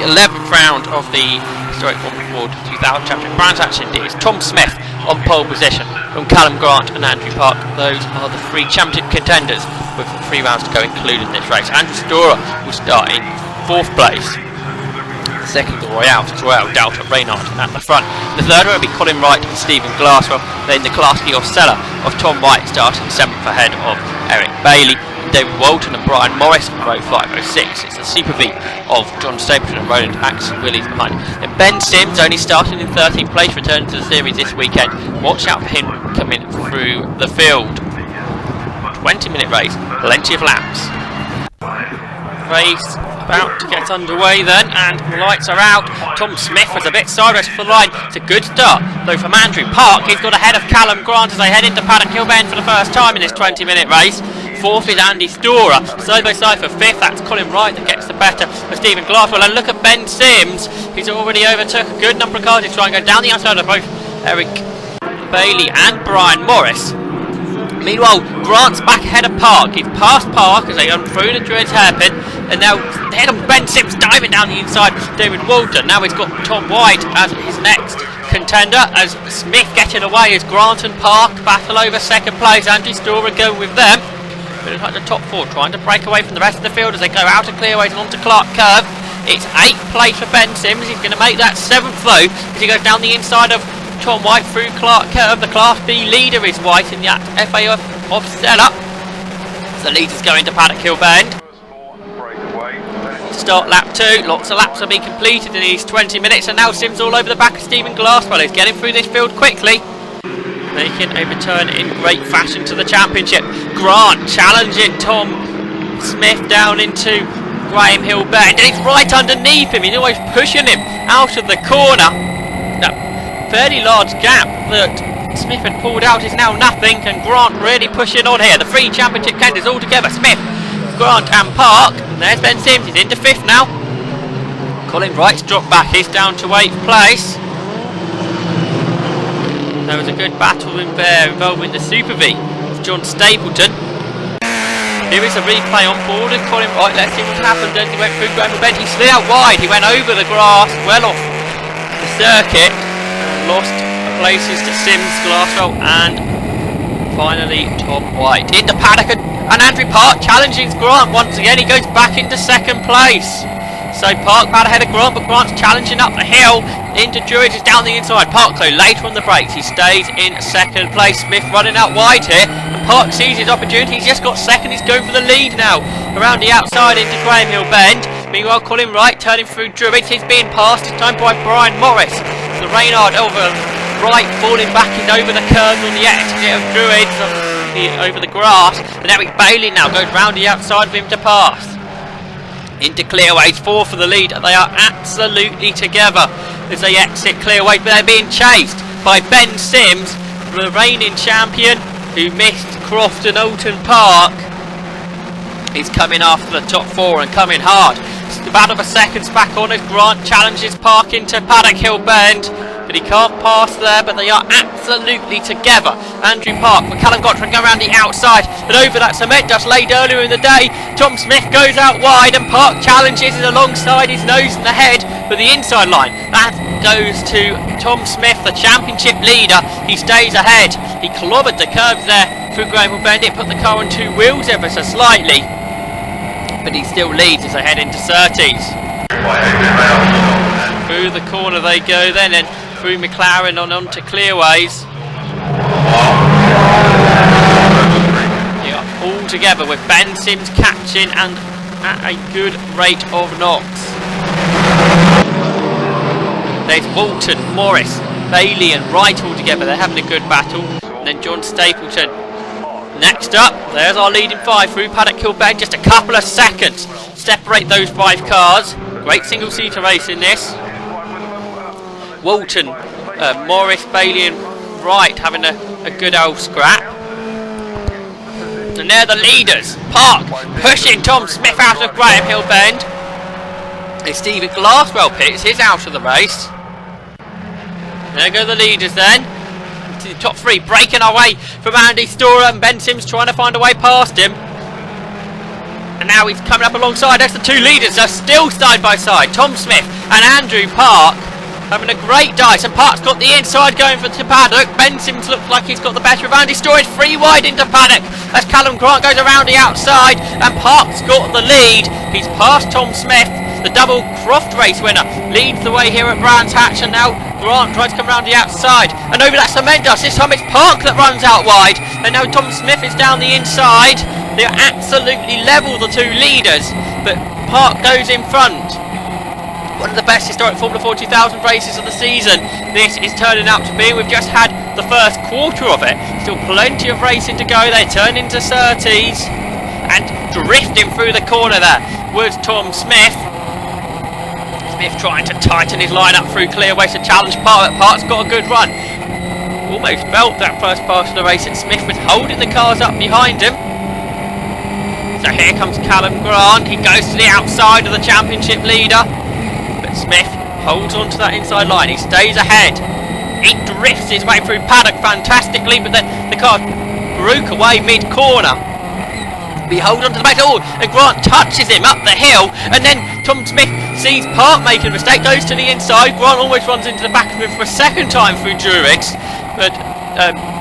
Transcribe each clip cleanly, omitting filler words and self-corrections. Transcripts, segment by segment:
11th round of the historic Formula Ford 2000 Championship Brands Hatch Indy. It's Tom Smith on pole position from Callum Grant and Andrew Park. Those are the three championship contenders with 3 rounds to go included in this race. Andrew Storer will start in 4th place. Second, the Royale Delta Reynard at the front. The third will be Colin Wright and Stephen Glasswell. Then the Klasky Osella of Tom White starting 7th ahead of Eric Bailey. David Walton and Brian Morris in row 506. It's the Super V of John Stapleton and Roland Axel Willies behind. Then Ben Sims only starting in 13th place, returning to the series this weekend. Watch out for him coming through the field. 20-minute race, plenty of laps. Race about to get underway then, and the lights are out. Tom Smith was a bit sideways for the line. It's a good start, though from Andrew Park. He's got ahead of Callum Grant as they head into Paddock Hill Bend for the first time in this 20-minute race. 4th is Andy Storer, side by side for 5th. That's Colin Wright that gets the better of Stephen Glasswell. And look at Ben Sims, he's already overtook a good number of cars. He's trying to go down the outside of both Eric Bailey and Brian Morris. Meanwhile, Grant's back ahead of Park. He's past Park as they go through the Druids hairpin, and now ahead of Ben Sims diving down the inside. David Walton. Now he's got Tom White as his next contender, as Smith getting away as Grant and Park battle over 2nd place. Andy Storer going with them. It looks like the top 4 trying to break away from the rest of the field as they go out of Clearways and onto Clark Curve. It's 8th place for Ben Sims. He's going to make that 7th though as he goes down the inside of Tom White through Clark Curve. The Class B leader is White in the FA of Sella. So the leaders go into Paddock Hill Bend. Start lap 2. Lots of laps will be completed in these 20 minutes, and now Sims all over the back of Stephen Glasswell. He's getting through this field quickly, making a return in great fashion to the championship. Grant challenging Tom Smith down into Graham Hill Bend, and it's right underneath him. He's always pushing him out of the corner. That fairly large gap that Smith had pulled out is now nothing, and Grant really pushing on here. The 3 championship contenders all together, Smith, Grant and Park. And there's Ben Sims, he's into 5th now. Colin Wright's dropped back, he's down to 8th place. There was a good battle in there involving the Super V of John Stapleton. Here is a replay on board of Colin Wright. Let's see what happened as he went through Graham Hill Bend. He slid out wide, he went over the grass, well off the circuit, lost places to Sims, Glasswell and finally Tom White. Into Paddock and Andrew Park challenging Grant once again. He goes back into 2nd place. So Park out ahead of Grant, but Grant's challenging up the hill into Druids, is down the inside. Park though later on the brakes, he stays in 2nd place. Smith running out wide here, and Park sees his opportunity. He's just got 2nd, he's going for the lead now around the outside into Graham Hill Bend. Meanwhile, Colin Wright turning through Druids, he's being passed this time by Brian Morris. The Reynard over Wright falling back in over the curve on the exit of Druids over the grass, and Eric Bailey now goes round the outside of him to pass. Into Clearways, 4 for the lead. They are absolutely together as they exit Clearways, but they're being chased by Ben Sims, the reigning champion who missed Crofton Alton Park. He's coming after the top 4 and coming hard. It's the battle for seconds back on as Grant challenges Park into Paddock Hill Bend, but he can't pass there, but they are absolutely together. Andrew Park with Callum Gottfried go around the outside and over that cement dust laid earlier in the day. Tom Smith goes out wide and Park challenges it alongside his nose and the head for the inside line. That goes to Tom Smith, the championship leader. He stays ahead. He clobbered the curves there through Graham Hill Bend. It put the car on 2 wheels ever so slightly, but he still leads as they head into Surtees. Through the corner they go then, and through McLaren onto Clearways. They are all together with Ben Sims catching and at a good rate of knots. There's Walton, Morris, Bailey and Wright all together. They're having a good battle. And then John Stapleton. Next up, there's our leading 5 through Paddock Hill Bend. Just a couple of seconds separate those 5 cars. Great single-seater race in this. Walton, Morris, Bailey and Wright having a good old scrap. And they're the leaders. Park pushing Tom Smith out of Graham Hill Bend. And Stephen Glasswell pits, he's out of the race. There go the leaders then. To the top 3, breaking our way from Andy Storer, and Ben Sims trying to find a way past him. And now he's coming up alongside. That's the 2 leaders. They're still side by side. Tom Smith and Andrew Park having a great dice, and Park's got the inside going for Paddock. Ben Sims looks like he's got the better of Andy Storage, 3 wide into Paddock as Callum Grant goes around the outside, and Park's got the lead. He's passed Tom Smith, the double Croft race winner, leads the way here at Brands Hatch, and now Grant tries to come around the outside, and over that cement dust. This time it's Park that runs out wide, and now Tom Smith is down the inside. They're absolutely level, the two leaders, but Park goes in front. One of the best historic Formula 4 2000 races of the season this is turning out to be. We've just had the first quarter of it, still plenty of racing to go. They turn into Surtees, and drifting through the corner there was Tom Smith. Smith trying to tighten his line up through Clearways to challenge Park. Park's got a good run, almost felt that first part of the race, and Smith was holding the cars up behind him. So here comes Callum Grant. He goes to the outside of the championship leader, but Smith holds on to that inside line. He stays ahead. He drifts his way through Paddock fantastically, but then the car broke away mid-corner. He holds on to the back, and Grant touches him up the hill, and then Tom Smith sees Park making a mistake, goes to the inside. Grant almost runs into the back of him for a second time through Druids, but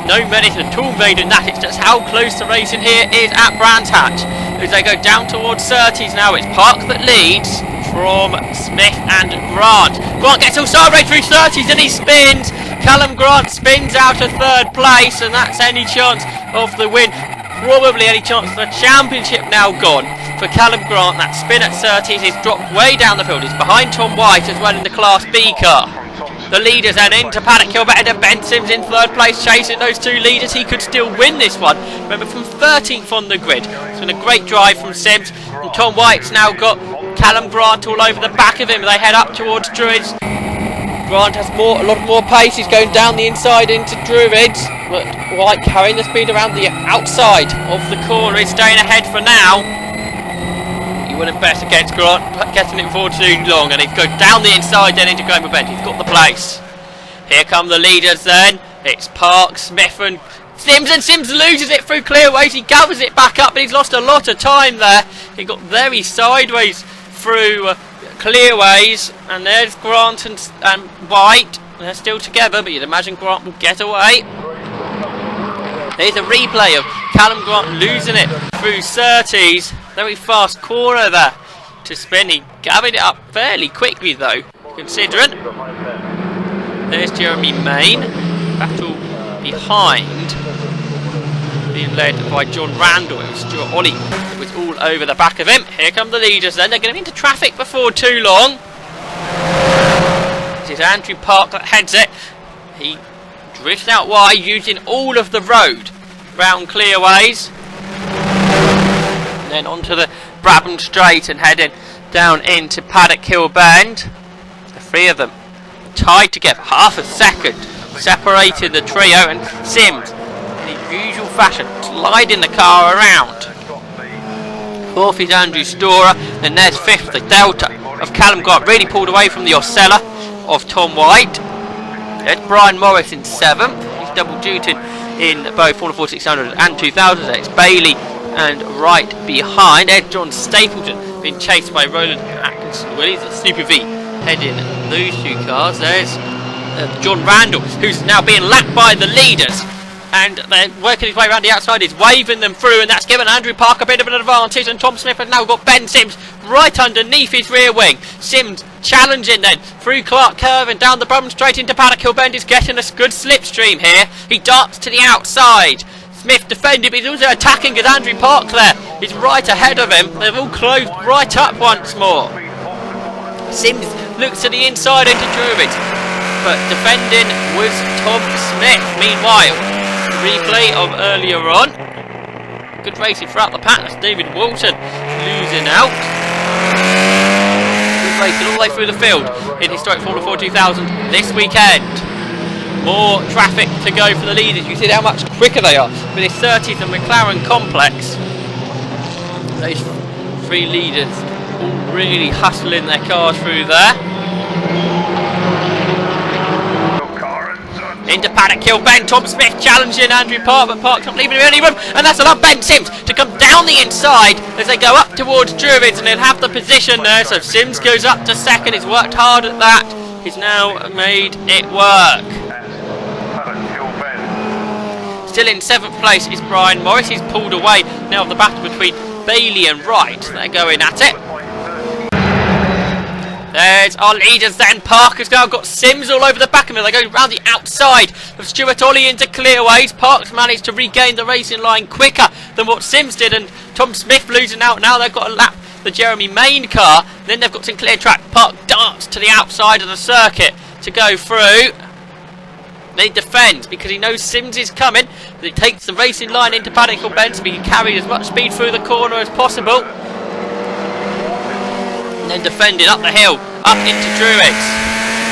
no merit at all made in that. It's just how close the racing here is at Brands Hatch. As they go down towards Surtees now, it's Park that leads from Smith and Grant. Grant gets all sideways through Surtees and he spins. Callum Grant spins out of third place, and that's any chance of the win. Probably any chance of the championship now gone for Callum Grant. That spin at Surtees is dropped way down the field. He's behind Tom White as well in the Class B car. The leaders then into Paddock Kilbett and Ben Sims in third place, chasing those two leaders. He could still win this one. Remember, from 13th on the grid. It's been a great drive from Sims, and Tom White's now got Callum Grant all over the back of him. They head up towards Druids. Grant has a lot more pace. He's going down the inside into Druids, but White carrying the speed around the outside of the corner. He's staying ahead for now. You wouldn't bet against Grant getting it for too long, and he goes down the inside then into Graham Bend. He's got the place. Here come the leaders then. It's Park, Smith and Sims loses it through Clearways. He gathers it back up, but he's lost a lot of time there. He got very sideways through Clearways, and there's Grant and White. They're still together, but you'd imagine Grant will get away. There's a replay of Callum Grant losing it through Surtees. Very fast corner there to spin. He gathered it up fairly quickly though, considering. There's Jeremy Main. Battle behind, being led by John Randall. It was Stuart Ollie that was all over the back of him. Here come the leaders then. They're going into traffic before too long. This is Andrew Park that heads it. He drifts out wide using all of the road round Clearways. And then onto the Brabham Straight and heading down into Paddock Hill Bend. The three of them tied together, half a second separating the trio, and Sims in his usual fashion sliding the car around. Fourth is Andrew Storer, and there's fifth, the Delta of Callum Grant, really pulled away from the Osella of Tom White. There's Brian Morris in seventh. He's double duty in both Formula 4 600 and 2000. It's Bailey and right behind. There's John Stapleton being chased by Roland Atkinson Williams at Super V, heading those two cars. There's John Randall, who's now being lapped by the leaders, and they're working his way around the outside. He's waving them through, and that's given Andrew Park a bit of an advantage, and Tom Smith has now got Ben Sims right underneath his rear wing. Sims challenging then through Clark Curve and down the Brabham straight into Paddock Hill Bend. Is getting a good slipstream here. He darts to the outside. Smith defended, but he's also attacking as Andrew Park there. He's right ahead of him. They've all closed right up once more. Sims looks to the inside into Druids, but defending was Tom Smith. Meanwhile, the replay of earlier on. Good racing throughout the pack. That's David Walton losing out. Good racing all the way through the field in historic Formula 4 2000 this weekend. More traffic to go for the leaders. You see how much quicker they are with this Surtees and McLaren complex. Those three leaders all really hustling their cars through there. into Paddock Hill Bend. Tom Smith challenging Andrew Park, but Park's not leaving him any room, and that's allowed Ben Sims to come down the inside as they go up towards Druids, and they'll have the position there. So Sims goes up to second. He's worked hard at that. He's now made it work. Still in 7th place is Brian Morris. He's pulled away now of the battle between Bailey and Wright. They're going at it. There's our leaders then. Parker's now got Sims all over the back of him. They go round the outside of Stuart Ollie into Clearways. Park's managed to regain the racing line quicker than what Sims did, and Tom Smith losing out. Now they've got to lap the Jeremy Main car. Then they've got Sinclair track. Park darts to the outside of the circuit to go through. They defend because he knows Sims is coming. He takes the racing line into Paddock Hill Bend to be carried as much speed through the corner as possible. And then defending up the hill, up into Druids.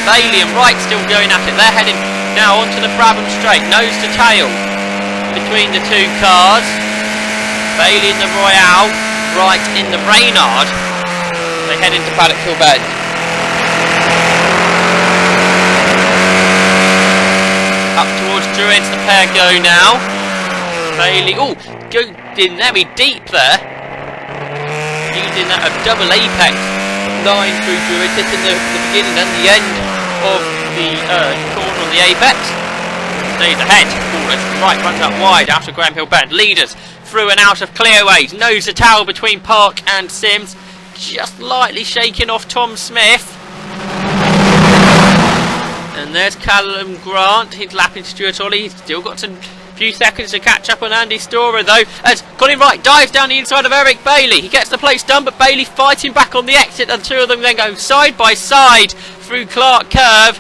Bailey and Wright still going at it. They're heading now onto the Brabham Straight, nose to tail between the two cars. Bailey in the Royale, Wright in the Reynard. They head into Paddock Hill Bend. Up towards Druids, the pair go now. Bailey, going very deep there. Using that a double apex line through Druids, hitting the beginning and the end of the corner on the apex. Stays ahead. Right, runs out wide out of Graham Hill Bend. Leaders through and out of Clearways. Nose to tail between Park and Sims. Just lightly shaking off Tom Smith. And there's Callum Grant. He's lapping Stuart Ollie. He's still got some few seconds to catch up on Andy Storer though, as Colin Wright dives down the inside of Eric Bailey. He gets the place done, but Bailey fighting back on the exit, and the two of them then go side by side through Clark Curve.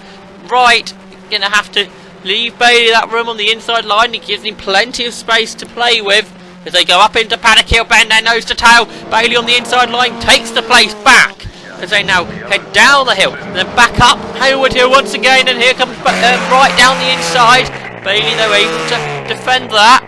Wright going to have to leave Bailey that room on the inside line. He gives him plenty of space to play with as they go up into Paddock Hill Bend, their nose to tail. Bailey on the inside line takes the place back as they now head down the hill, and then back up Hayward Hill once again, and here comes Wright down the inside. Bailey though able to defend that,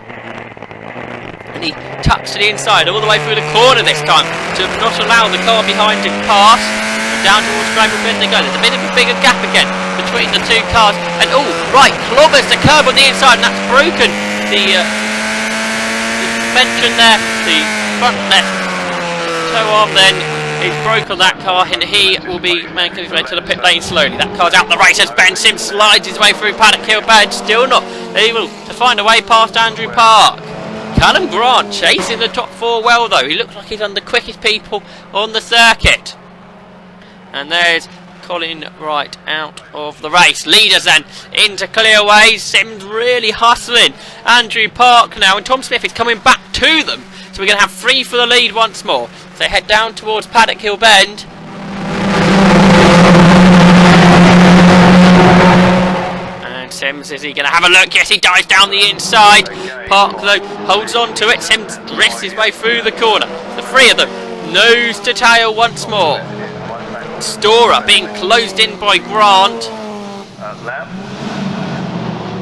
and he tucks to the inside all the way through the corner this time to not allow the car behind to pass. And down towards Graham Hill Bend they go. There's a bit of a bigger gap again between the two cars, and Wright clobbers the curb on the inside, and that's broken the suspension there, the front left toe arm then is broke on that car, and he will be making his way to the pit lane slowly. That car's out the race as Ben Sims slides his way through Paddock Hill Bend, still not able to find a way past Andrew Park. Callum Grant chasing the top four well though. He looks like he's one of the quickest people on the circuit. And there's Colin Wright out of the race. Leaders then into Clearways. Sims really hustling Andrew Park now, and Tom Smith is coming back to them. So we're going to have 3 for the lead once more. So they head down towards Paddock Hill Bend. And Sims, is he going to have a look? Yes, he dives down the inside. Park, though, holds on to it. Sims wrists his way through the corner. The 3 of them, nose to tail once more. Storer being closed in by Grant.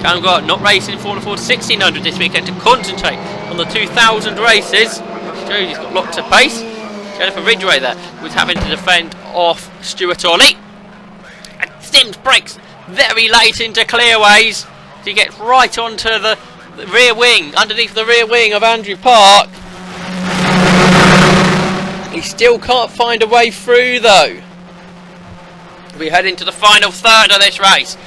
Callum Grant not racing for the Ford 1600 this weekend to concentrate on the 2000 races. Shows he's got lots of pace. Jennifer Ridgway there was having to defend off Stuart Ollie. And Sims breaks very late into Clearways. He gets right onto the rear wing, underneath the rear wing of Andrew Park. He still can't find a way through though. We head into the final third of this race.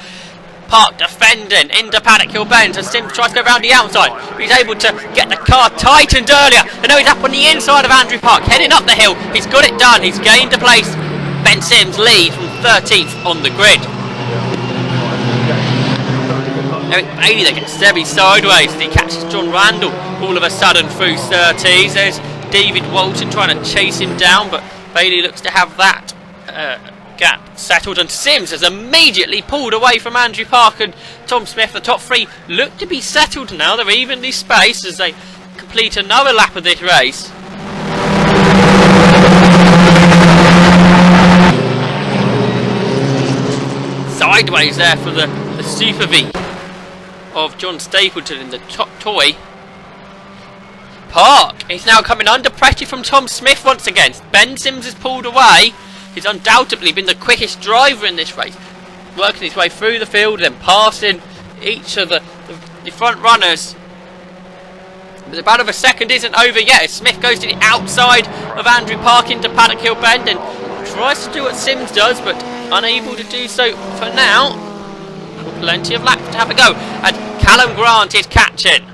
Park defending into Paddock Hill Bend as Sims tries to go around the outside. But he's able to get the car tightened earlier. And now he's up on the inside of Andrew Park, heading up the hill. He's got it done. He's gained a place. Ben Sims leads from 13th on the grid. Eric Bailey that gets very sideways as he catches John Randall all of a sudden through 30s. There's David Walton trying to chase him down, but Bailey looks to have that gap settled, and Sims has immediately pulled away from Andrew Park and Tom Smith. The top 3 look to be settled now. They're evenly spaced as they complete another lap of this race. Sideways there for the Super V of John Stapleton in the top toy. Park is now coming under pressure from Tom Smith once again. Ben Sims has pulled away. He's undoubtedly been the quickest driver in this race, working his way through the field and passing each of the front runners. But the battle of a second isn't over yet as Smith goes to the outside of Andrew Park into Paddock Hill Bend and tries to do what Sims does, but unable to do so for now. Plenty of laps to have a go, and Callum Grant is catching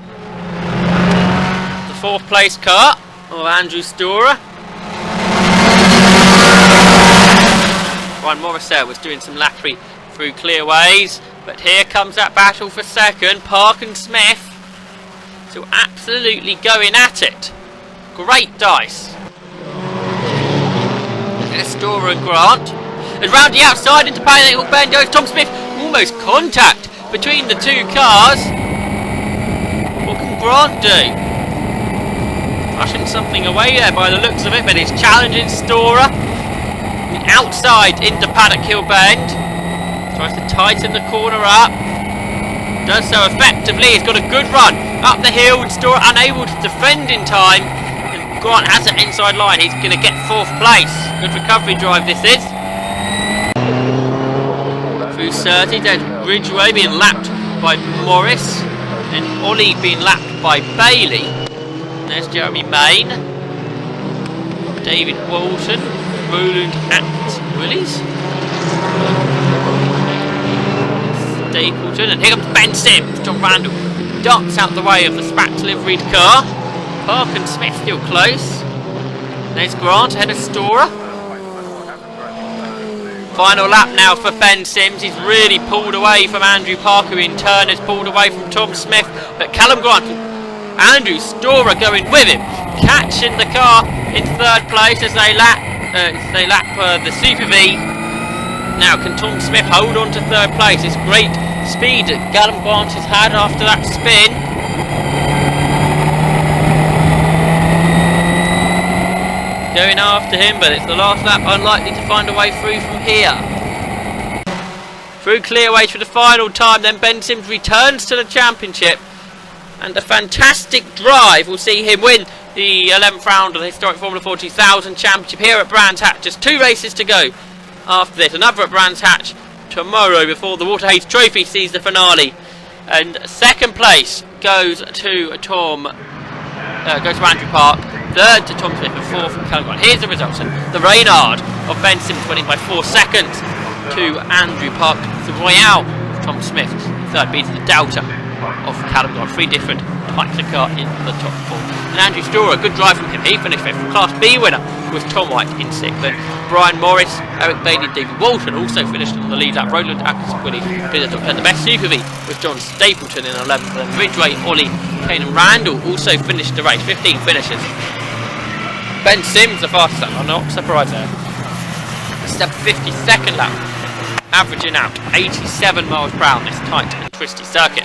the 4th place car of Andrew Storer. Brian Morris there was doing some lappery through clearways, but here comes that battle for second. Park and Smith still absolutely going at it. Great dice. There's Storer and Grant. And round the outside into Paddock Hill Bend goes Tom Smith. Almost contact between the 2 cars. What can Grant do? Rushing something away there by the looks of it, but it's challenging Storer. The outside into Paddock Hill Bend. Tries to tighten the corner up. Does so effectively. He's got a good run up the hill, and Storer unable to defend in time. And Grant has an inside line. He's going to get 4th place. Good recovery drive this is. Through 30, there's Ridgway being lapped by Morris, and Ollie being lapped by Bailey. There's Jeremy Main, David Walton, Roland Willies, Stapleton, and here comes Ben Sims. John Randall ducks out the way of the Spatz liveried car. Park and Smith still close. There's Grant ahead of Storer. Final lap now for Ben Sims. He's really pulled away from Andrew Park, who in turn has pulled away from Tom Smith. But Callum Grant, Andrew Storer going with him, catching the car in 3rd place as they lap the Super V. Now, can Tom Smith hold on to 3rd place? It's great speed that Callum Grant has had after that spin. Going after him, but it's the last lap, unlikely to find a way through from here. Through clearways for the final time, then Ben Sims returns to the championship, and a fantastic drive will see him win the 11th round of the historic Formula 4 2000 Championship here at Brands Hatch. Just 2 races to go after this. Another at Brands Hatch tomorrow before the Walter Hayes Trophy sees the finale. And 2nd place goes to Andrew Park. 3rd to Tom Smith, and 4th from Callum Grant. Here's the results. And the Reynard of Ben Sims winning by 4 seconds to Andrew Park. The Royale of Tom Smith, 3rd, beating the Delta of Callum Grant. 3 different types of car in the top 4. And Andrew Storer, good drive from him. He finished 5th. Class B winner was Tom White in 6th. Then Brian Morris, Eric Bailey, David Walton also finished on the lead lap. Roland Willie finished and the best Super V was John Stapleton in 11th. Then Ridgway, Ollie, Kane and Randall also finished the race. 15 finishes. Ben Sims the fastest lap, I'm not surprised there. It's the 52nd lap, averaging out 87 miles per hour on this tight and twisty circuit.